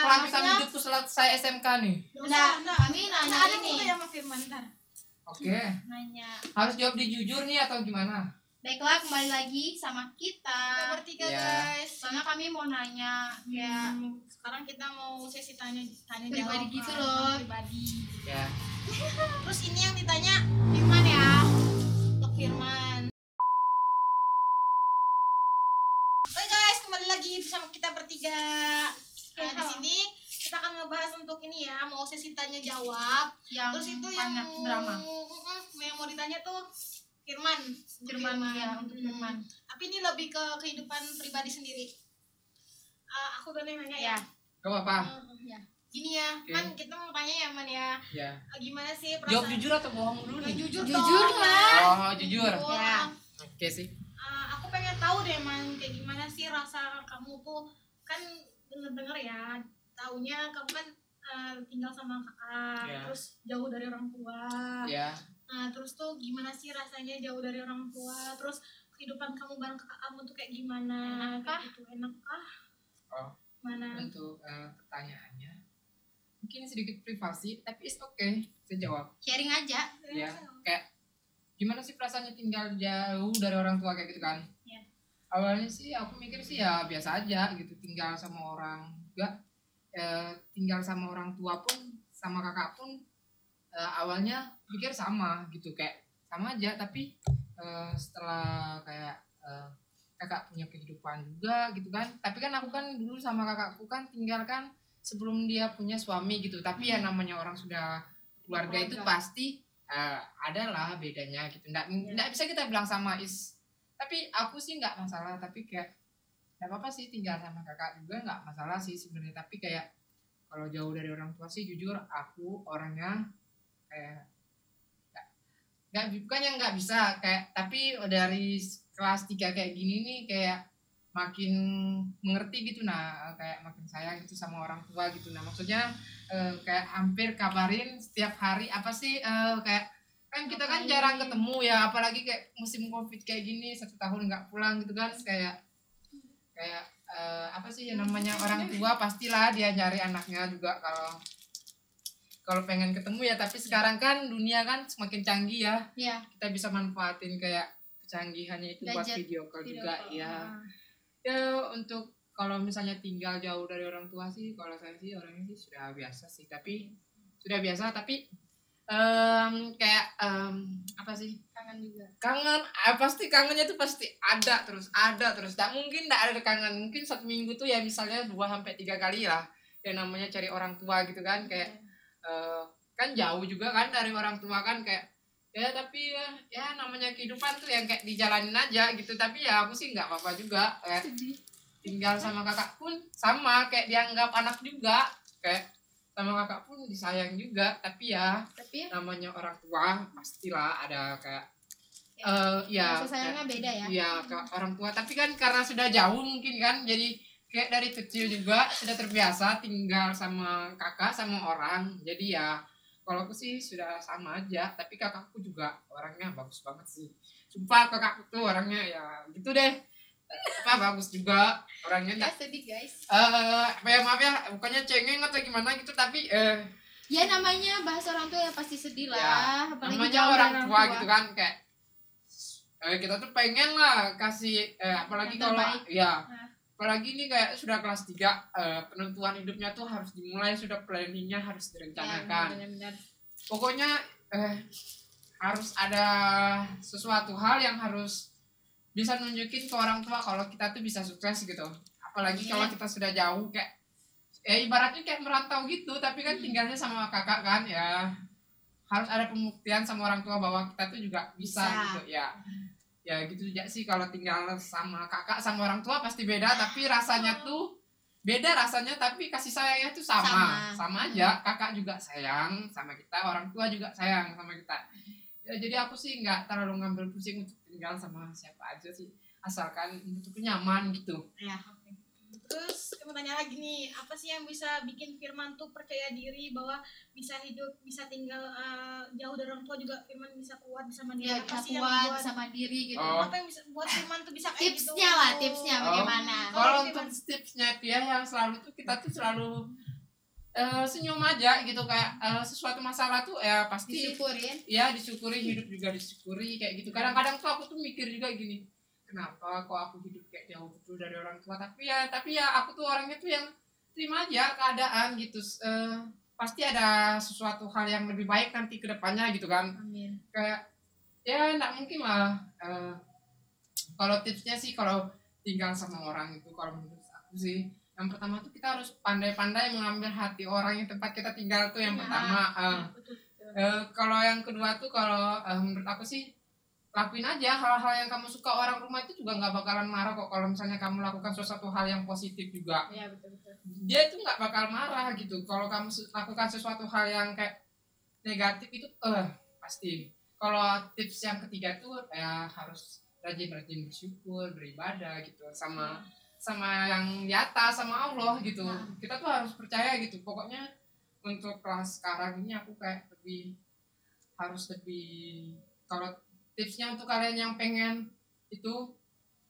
kelapisan hidupku selesai SMK nih. Kami nanya ada ini. juga yang sama Firman ntar. Oke. Nanya. Harus jawab di jujur nih atau gimana? Baiklah, kembali lagi sama kita. Kita bertiga Ya. guys. Soalnya kami mau nanya kayak Sekarang kita mau sesi tanya pribadi jawab gitu kan, loh. pribadi. Ya. Terus ini yang ditanya Firman ya. untuk Firman. Oke guys, kembali lagi bersama kita bertiga. Nah, di sini kita akan ngebahas untuk ini ya, mau sesi tanya jawab. Yang Terus itu banyak yang drama. yang mau ditanya tuh Firman. Firman ya, untuk Firman. Tapi ini lebih ke kehidupan pribadi sendiri. Aku udah nanya ya. Gak apa-apa. Ya. Gini ya, Oke. Man, kita mau tanya ya, Man ya. Ya. Gimana sih Jawab perasaan? jujur atau bohong dulu Yang nih? jujur, Jujur dong, lah. Oh, jujur. Ya. Oke sih. Aku pengen tahu deh, Man, kayak gimana sih rasa kamu tuh, kan denger-denger ya, taunya kamu kan tinggal sama kakak, Ya. terus jauh dari orang tua. Ya. Nah, terus tuh gimana sih rasanya jauh dari orang tua? Terus kehidupan kamu bareng kakak kamu tuh kayak gimana? Enakkah? Kayak gitu, enakkah? Oh. Mana? Untuk pertanyaannya mungkin sedikit privasi tapi it's okay, saya jawab. Sharing aja. Ya, kayak gimana sih perasaannya tinggal jauh dari orang tua kayak gitu kan? Ya. Awalnya sih aku mikir sih ya biasa aja gitu, tinggal sama orang juga, tinggal sama orang tua pun sama kakak pun awalnya pikir sama gitu, kayak sama aja, tapi setelah kayak kakak punya kehidupan juga gitu kan, tapi kan aku kan dulu sama kakakku kan tinggal kan sebelum dia punya suami gitu, tapi ya namanya orang sudah keluarga itu pasti adalah bedanya gitu, nggak bisa kita bilang sama tapi aku sih nggak masalah, tapi kayak nggak apa-apa sih tinggal sama kakak juga, nggak masalah sih sebenarnya, tapi kayak kalau jauh dari orang tua sih jujur aku orangnya kayak bukannya nggak bisa kayak, tapi dari kelas 3 kayak gini nih kayak makin mengerti gitu, nah kayak makin sayang gitu sama orang tua gitu, nah maksudnya kayak hampir kabarin setiap hari apa sih, kayak kan kita kan jarang ketemu ya, apalagi kayak musim covid kayak gini 1 tahun nggak pulang gitu kan, kayak apa sih yang namanya orang tua pastilah dia nyari anaknya juga kalau pengen ketemu ya, tapi sekarang kan dunia kan semakin canggih ya. Iya. Kita bisa manfaatin kayak kecanggihannya itu buat Gadget, video call juga call. ya. Ya untuk kalau misalnya tinggal jauh dari orang tua sih, kalau saya sih orangnya sih sudah biasa sih, tapi kayak apa sih, Kangen juga. kangen, pasti kangennya tuh pasti ada terus, tak mungkin nggak ada kangen, mungkin 1 minggu tuh ya misalnya 2-3 kali lah yang namanya cari orang tua gitu kan, kayak kan jauh juga kan dari orang tua kan, kayak ya tapi ya namanya kehidupan tuh yang kayak dijalanin aja gitu, tapi ya aku sih nggak apa-apa juga, kayak tinggal sama kakak pun sama kayak dianggap anak juga, kayak sama kakak pun disayang juga, tapi ya namanya orang tua pastilah ada kayak rasa sayangnya beda ya. Iya ke orang tua, tapi kan karena sudah jauh mungkin kan, jadi kayak dari kecil juga sudah terbiasa tinggal sama kakak sama orang, jadi ya kalau aku sih sudah sama aja, tapi kakakku juga orangnya bagus banget sih, sumpah kakakku tuh orangnya ya gitu deh, bagus juga orangnya, Ya sedih guys. maaf ya bukannya cengeng atau gimana gitu, tapi Ya namanya bahasa orang tua ya pasti sedih lah, ya, apalagi namanya jauh orang dari tua gitu kan, kayak kita tuh pengen lah kasih apalagi yang kalau terbaik. ya Nah. apalagi ini kayak sudah kelas 3, penentuan hidupnya tuh harus dimulai, sudah planningnya harus direncanakan, benar-benar. pokoknya harus ada sesuatu hal yang harus bisa nunjukin ke orang tua kalau kita tuh bisa sukses gitu, apalagi kalau kita sudah jauh kayak ibaratnya kayak merantau gitu, tapi kan tinggalnya sama kakak kan, ya harus ada pembuktian sama orang tua bahwa kita tuh juga bisa. Gitu ya gitu aja sih, kalau tinggal sama kakak sama orang tua pasti beda, tapi rasanya tuh beda rasanya, tapi kasih sayangnya tuh sama aja, kakak juga sayang sama kita, orang tua juga sayang sama kita ya, jadi aku sih nggak terlalu ngambil pusing untuk tinggal sama siapa aja sih, asalkan untuk nyaman gitu ya. Terus mau tanya lagi nih, apa sih yang bisa bikin Firman tuh percaya diri bahwa bisa hidup, bisa tinggal jauh dari orang tua juga Firman bisa kuat, bisa mandiri? Ya, apa bisa sih kuat, yang buat, bisa mandiri gitu. apa yang bisa buat Firman tuh bisa kayak Tipsnya lah, tipsnya bagaimana? Kalau untuk tipsnya dia yang selalu tuh kita tuh selalu senyum aja gitu, kayak sesuatu masalah tuh ya pasti Disyukurin. ya disyukuri, hidup juga disyukuri kayak gitu. Kadang-kadang tuh aku tuh mikir juga gini, kenapa kok aku hidup kayak jauh betul dari orang tua, tapi ya aku tuh orangnya tuh yang terima aja keadaan gitu. Pasti ada sesuatu hal yang lebih baik nanti ke depannya gitu kan. Amin. Kayak ya enggak mungkin lah. Kalau tipsnya sih kalau tinggal sama orang itu, kalau menurut aku sih yang pertama tuh kita harus pandai-pandai mengambil hati orang yang tempat kita tinggal tuh yang pertama. Kalau yang kedua tuh kalau menurut aku sih lakuin aja hal-hal yang kamu suka. Orang rumah itu juga nggak bakalan marah kok kalau misalnya kamu lakukan sesuatu hal yang positif juga. Iya, betul-betul. Dia itu nggak bakal marah gitu kalau kamu lakukan sesuatu hal yang kayak negatif itu pasti. Kalau tips yang ketiga tuh ya harus rajin-rajin bersyukur, beribadah gitu sama yang di atas, sama Allah gitu. Kita tuh harus percaya gitu. Pokoknya untuk kelas sekarang ini aku kayak harus lebih, kalau tipsnya untuk kalian yang pengen itu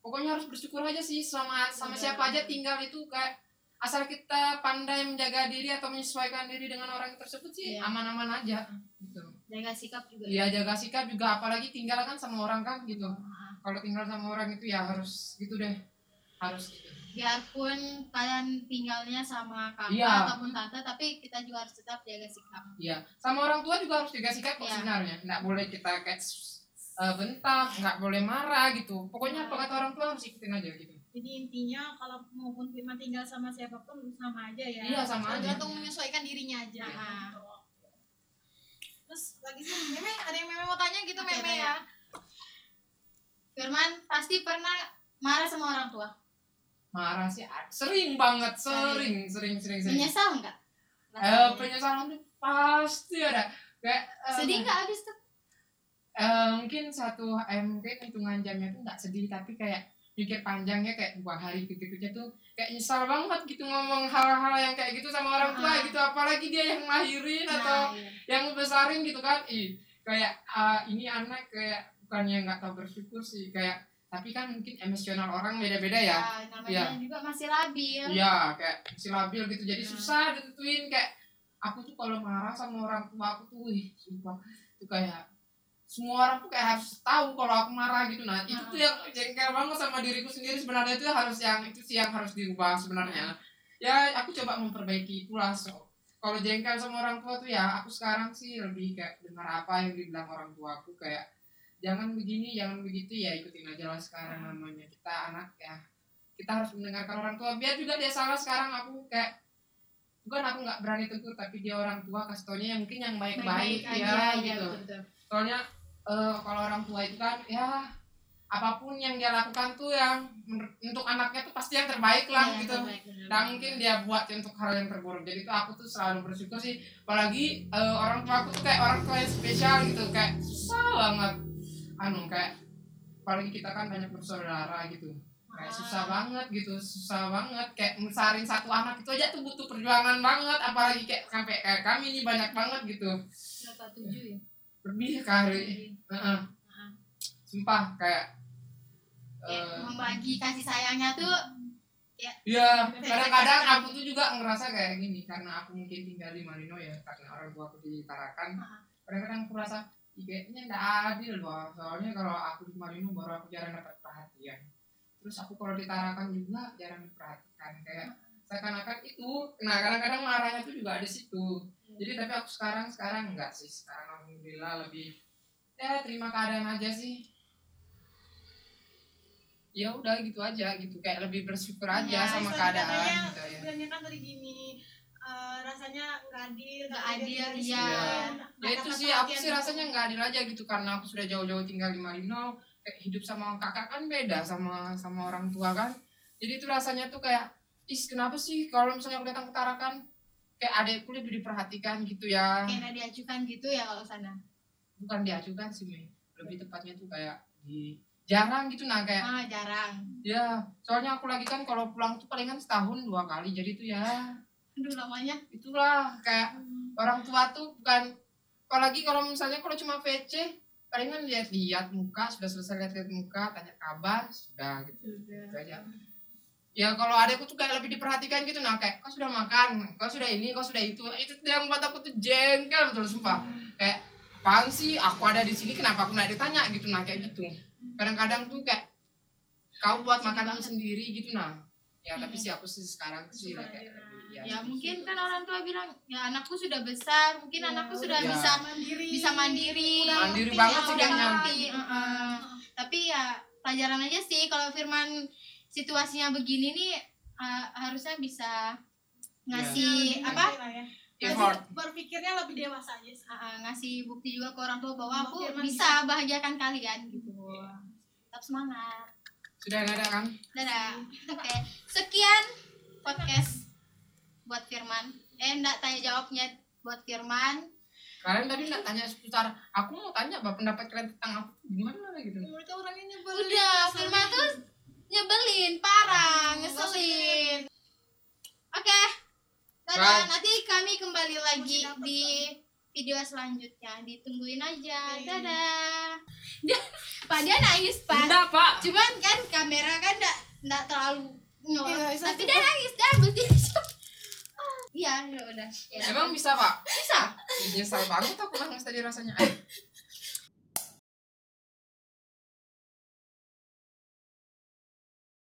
pokoknya harus bersyukur aja sih sama siapa aja tinggal itu, kayak asal kita pandai menjaga diri atau menyesuaikan diri dengan orang tersebut sih aman-aman aja gitu. Jaga sikap juga. Iya, jaga sikap juga, apalagi tinggal kan sama orang kan gitu. Kalau tinggal sama orang itu ya harus gitu deh, harus gitu. Biarpun kalian tinggalnya sama kakak ataupun tante, tapi kita juga harus tetap jaga sikap. Iya, sama orang tua juga harus jaga sikap kok sebenarnya. Nggak boleh kita kayak bentak, nggak boleh marah gitu. Pokoknya apa kata orang tua harus ikutin aja gitu. Jadi intinya kalau maupun Firman tinggal sama siapapun sama aja ya. Iya, sama aja. Tergantung menyesuaikan dirinya aja. Terus lagi sih, Meme, ada yang Meme mau tanya gitu, Meme ya? Firman pasti pernah marah sama orang tua. Marah sih sering banget, sering. Menyesal nggak? Penyesalan tuh pasti ada. Kayak sedih nggak abis tuh? Mungkin mungkin hitungan jamnya tuh nggak sedih, tapi kayak mikir panjangnya kayak 2 hari kerja tuh kayak nyesal banget gitu ngomong hal-hal yang kayak gitu sama orang tua gitu, apalagi dia yang lahirin atau yang besarin gitu kan. Kayak ini anak kayak bukannya nggak tahu bersyukur sih, kayak tapi kan mungkin emosional orang beda-beda ya. Namanya juga masih labil. Iya, kayak masih labil gitu, jadi susah ditentuin. Kayak aku tuh kalau marah sama orang tua aku tuh sumpah itu kayak semua orang tuh kayak harus tahu kalau aku marah gitu. Nah itu tuh yang jengkel banget sama diriku sendiri sebenarnya. Itu harus yang harus dirubah sebenarnya. Ya aku coba memperbaiki itulah. Kalau jengkel sama orang tua tuh ya aku sekarang sih lebih kayak dengar apa yang dibilang orang tua aku, kayak jangan begini, jangan begitu, ya ikutin aja lah. Sekarang namanya kita anak ya, kita harus mendengarkan orang tua. Biar juga dia salah sekarang aku kayak bukan aku nggak berani tegur, tapi dia orang tua kasih taunya yang mungkin yang baik-baik ya gitu. Betul. Soalnya kalau orang tua itu kan ya apapun yang dia lakukan tuh yang untuk anaknya tuh pasti yang terbaik lah gitu. Nah mungkin dia buat untuk hal yang terburuk. Jadi tuh aku tuh selalu bersyukur sih, apalagi orang tua aku tuh kayak orang tua yang spesial gitu, kayak susah banget kayak apalagi kita kan banyak bersaudara gitu, kayak susah banget kayak mesarin satu anak itu aja tuh butuh perjuangan banget, apalagi kayak sampai kayak kami ini banyak banget gitu. Berapa 7 ya? Lebih kali. Sumpah kayak membagi kasih sayangnya tuh ya kadang-kadang aku tuh juga ngerasa kayak gini, karena aku mungkin tinggal di Marino ya, karena orang tua aku di Tarakan. Kadang-kadang aku rasa kayaknya nggak adil loh, soalnya kalau aku di Marino baru aku jarang dapat perhatian, terus aku kalau di Tarakan juga jarang diperhatikan, kayak seakan-akan itu. Nah kadang-kadang marahnya tuh juga di situ. Jadi tapi aku sekarang enggak sih, sekarang alhamdulillah lebih ya terima keadaan aja sih. Ya udah gitu aja gitu, kayak lebih bersyukur aja sama keadaan gitu ya. Sebenarnya kan tadi gini, rasanya nggak adil ya itu sih aku sih rasanya nggak adil aja gitu, karena aku sudah jauh-jauh tinggal di Marino, kayak hidup sama kakak kan beda sama orang tua kan. Jadi itu rasanya tuh kayak kenapa sih kalau misalnya aku datang ke Tarakan kayak adekku lebih diperhatikan gitu ya, kayak diajukan gitu ya. Kalau sana bukan diajukan sih lebih tepatnya tuh kayak jarang gitu. Nah kayak jarang ya, soalnya aku lagi kan kalau pulang tuh palingan setahun 2 kali, jadi tuh ya aduh lamanya itulah kayak orang tua tuh bukan, apalagi kalau misalnya kalau cuma VC palingan lihat muka, sudah selesai lihat muka, tanya kabar, sudah gitu aja. ya kalau adekku tuh kayak lebih diperhatikan gitu, nah kayak kau sudah makan, kau sudah ini, kau sudah itu yang membuat aku tuh jengkel betul sumpah. Kayak apaan sih, aku ada di sini kenapa aku nggak ditanya gitu, nah kayak gitu. Kadang-kadang tuh kayak kau buat makanan sendiri gitu, nah ya tapi sih aku sih sekarang sih kayak ya mungkin kan orang tua bilang ya anakku sudah besar, mungkin anakku sudah ya. bisa mandiri mandiri banget sih udah kayaknya. ngerti, tapi ya pelajaran aja sih kalau Firman situasinya begini nih, harusnya bisa ngasih apa Effort. berpikirnya lebih dewasa aja sih. ngasih bukti juga ke orang tua bahwa aku Firman bisa bahagiakan kalian gitu. Tetap semangat. Sudah nggak ada kan? Dadah. Oke. Sekian podcast buat Firman. Enggak tanya jawabnya buat Firman. Kalian tadi nggak tanya seputar, aku mau tanya apa pendapat kalian tentang aku gimana gitu. Mereka orangnya nyebelin. Udah, Firman tuh nyebelin, parah, ngeselin. Oke. Dadah. Bye. Nanti kami kembali lagi di video selanjutnya. Ditungguin aja. Dadah. Pak dia nangis, Pak. Enggak, Pak. Cuman kan kamera kan enggak terlalu Iya, tapi dia nangis dan berarti iya ya udah ya. Emang bisa, Pak? Bisa. Nyesal banget aku nangis tadi rasanya.